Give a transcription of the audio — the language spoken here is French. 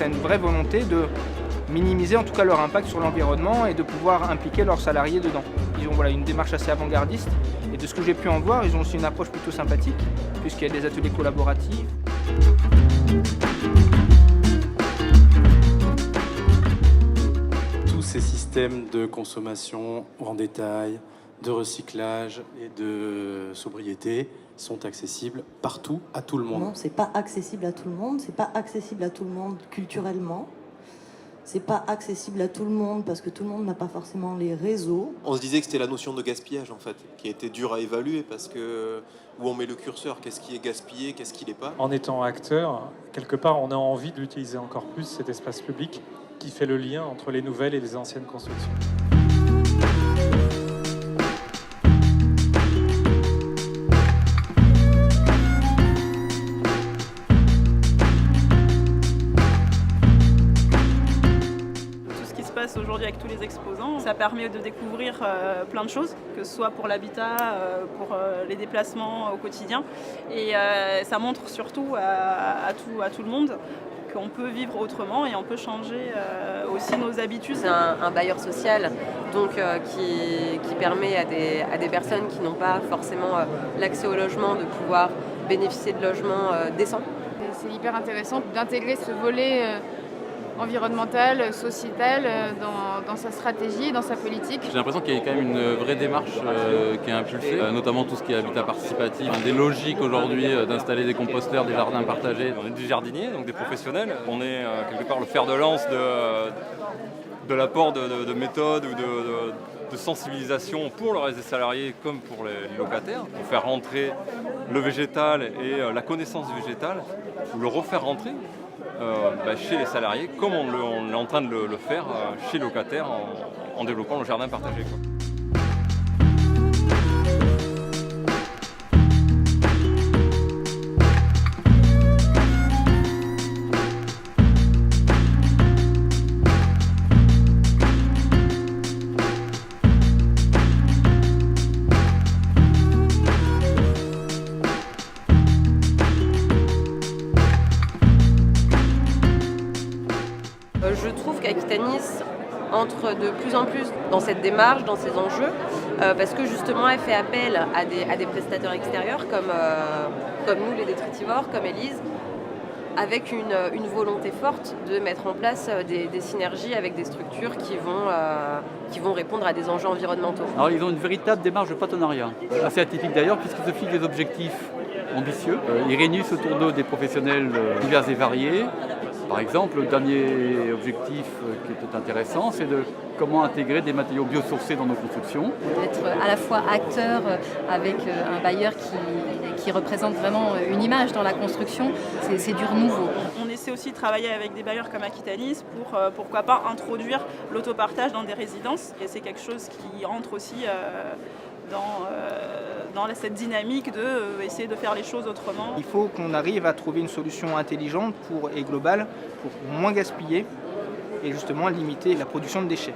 c'est une vraie volonté de minimiser en tout cas leur impact sur l'environnement et de pouvoir impliquer leurs salariés dedans. Ils ont une démarche assez avant-gardiste et de ce que j'ai pu en voir, ils ont aussi une approche plutôt sympathique puisqu'il y a des ateliers collaboratifs. Tous ces systèmes de consommation en détail, de recyclage et de sobriété sont accessibles partout, à tout le monde. Non, c'est pas accessible à tout le monde, c'est pas accessible à tout le monde culturellement. C'est pas accessible à tout le monde parce que tout le monde n'a pas forcément les réseaux. On se disait que c'était la notion de gaspillage en fait, qui était dure à évaluer parce que où on met le curseur, qu'est-ce qui est gaspillé, qu'est-ce qui l'est pas. En étant acteur, quelque part, on a envie d'utiliser encore plus cet espace public qui fait le lien entre les nouvelles et les anciennes constructions. Aujourd'hui avec tous les exposants, ça permet de découvrir plein de choses, que ce soit pour l'habitat, pour les déplacements au quotidien, et ça montre surtout à tout le monde qu'on peut vivre autrement et on peut changer aussi nos habitudes. C'est un bailleur social donc, qui permet à des personnes qui n'ont pas forcément l'accès au logement de pouvoir bénéficier de logements décents. C'est hyper intéressant d'intégrer ce volet environnementale, sociétale dans sa stratégie, dans sa politique. J'ai l'impression qu'il y a quand même une vraie démarche qui est impulsée, notamment tout ce qui est habitat participatif. Des logiques aujourd'hui d'installer des composteurs, des jardins partagés. On est des jardiniers, donc des professionnels. On est quelque part le fer de lance de l'apport de méthodes ou de sensibilisation pour le reste des salariés comme pour les locataires, pour faire rentrer le végétal et la connaissance du végétal, ou le refaire rentrer chez les salariés, comme on est en train de le faire chez les locataires en développant le jardin partagé. Je trouve qu'Aquitanis entre de plus en plus dans cette démarche, dans ces enjeux, parce que justement elle fait appel à des prestataires extérieurs comme nous les détritivores, comme Élise, avec une volonté forte de mettre en place des synergies avec des structures qui vont répondre à des enjeux environnementaux. Alors ils ont une véritable démarche de partenariat, assez atypique d'ailleurs puisqu'ils se fixent des objectifs ambitieux. Ils réunissent autour d'eux des professionnels divers et variés. Par exemple, le dernier objectif qui est intéressant, c'est de comment intégrer des matériaux biosourcés dans nos constructions. D'être à la fois acteur avec un bailleur qui représente vraiment une image dans la construction, c'est du renouveau. On essaie aussi de travailler avec des bailleurs comme Aquitanis pour, pourquoi pas, introduire l'autopartage dans des résidences. Et c'est quelque chose qui entre aussi dans cette dynamique d'essayer de faire les choses autrement. Il faut qu'on arrive à trouver une solution intelligente et globale pour moins gaspiller et justement limiter la production de déchets.